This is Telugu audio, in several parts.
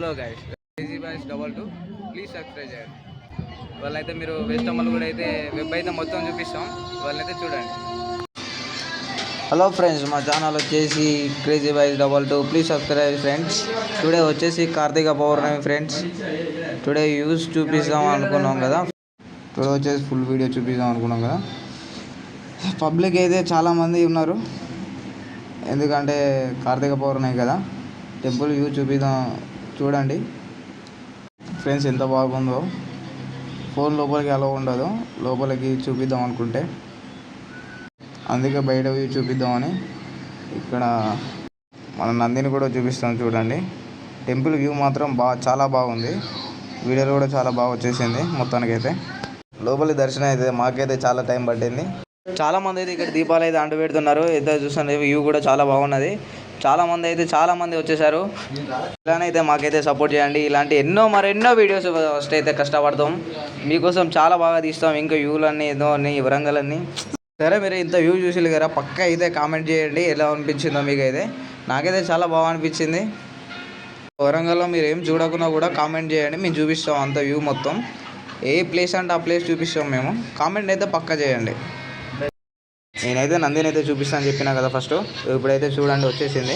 Hello guys, easy boys 22 please subscribe చేయండి. వాళ్ళైతే మీరు వెస్ట్ అమ్మలు కూడా అయితే వెబ్ అయితే మొత్తం చూపిస్తాం, వాళ్ళైతే చూడండి. హలో ఫ్రెండ్స్, మా ఛానల్ వచ్చేసి crazy boys 22 please subscribe friends. Today వచ్చేసి కార్తీక పౌర్ణమి ఫ్రెండ్స్. టుడే యూస్ చూపిస్తాం అనుకున్నాం కదా, టుడే వచ్చేసి ఫుల్ వీడియో చూపిద్దాం అనుకున్నాం కదా. పబ్లిక్ అయితే చాలామంది ఉన్నారు, ఎందుకంటే కార్తీక పౌర్ణమి కదా. టెంపుల్ వ్యూ చూపిద్దాం, చూడండి ఫ్రెండ్స్ ఎంత బాగుందో. ఫోన్ లోపలికి అలా ఉండదు, లోపలికి చూపిద్దాం అనుకుంటే, అందుకే బయట వ్యూ చూపిద్దామని ఇక్కడ మన నందిని కూడా చూపిస్తాం చూడండి. టెంపుల్ వ్యూ మాత్రం చాలా బాగుంది. వీడియోలో కూడా చాలా బాగా వచ్చేసింది. మొత్తానికైతే లోపలి దర్శనం అయితే మాకైతే చాలా టైం పట్టింది. చాలామంది అయితే ఇక్కడ దీపాలు అయితే అంటు పెడుతున్నారు. అయితే చూస్తుంటే వ్యూ కూడా చాలా బాగున్నది. చాలామంది వచ్చేసారు. ఇలానైతే మాకైతే సపోర్ట్ చేయండి. ఇలాంటి మరెన్నో వీడియోస్ ఫస్ట్ అయితే కష్టపడతాం మీకోసం, చాలా బాగా తీస్తాం. ఇంకా వ్యూలన్నీ ఏదో అన్నీ వరంగల్ అన్నీ. సరే, మీరు ఇంత వ్యూ చూసి కదా, పక్క అయితే కామెంట్ చేయండి ఎలా అనిపించిందో మీకైతే. నాకైతే చాలా బాగా అనిపించింది. వరంగల్లో మీరు ఏం చూడకున్నా కూడా కామెంట్ చేయండి, మేము చూపిస్తాం అంత వ్యూ మొత్తం. ఏ ప్లేస్ అంటే ఆ ప్లేస్ చూపిస్తాం మేము. కామెంట్ అయితే పక్కా చేయండి. నేనైతే నందిని అయితే చూపిస్తాను చెప్పినా కదా ఫస్ట్. ఇప్పుడైతే చూడండి వచ్చేసింది.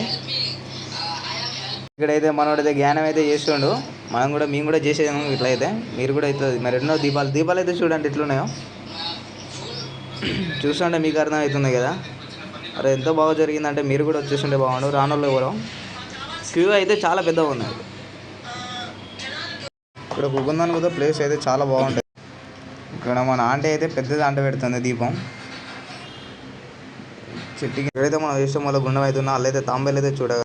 ఇక్కడైతే మనోడైతే జ్ఞానం అయితే చేస్తుండు. మేము కూడా చేసేదాము ఇట్లయితే. మీరు కూడా అయితే మరెన్నో దీపాలు అయితే చూడండి ఎట్లున్నాయో. చూస్తుంటే మీకు అర్థమవుతుంది కదా. అరే ఎంత బాగా జరిగిందంటే మీరు కూడా వచ్చేస్తుంటే బాగుండు. రానోళ్ళు ఎవరో. క్యూ అయితే చాలా పెద్దగా ఉన్నది. ఇక్కడ కుకుందాను కూడా ప్లేస్ అయితే చాలా బాగుంటుంది. ఇక్కడ మన ఆంటీ అయితే పెద్దది అంట పెడుతుంది దీపం చెట్టుకి. ఎక్కడైతే మనం వేస్తాం వల్ల గుండం అవుతున్నా వాళ్ళైతే తాంబేలు అయితే చూడగా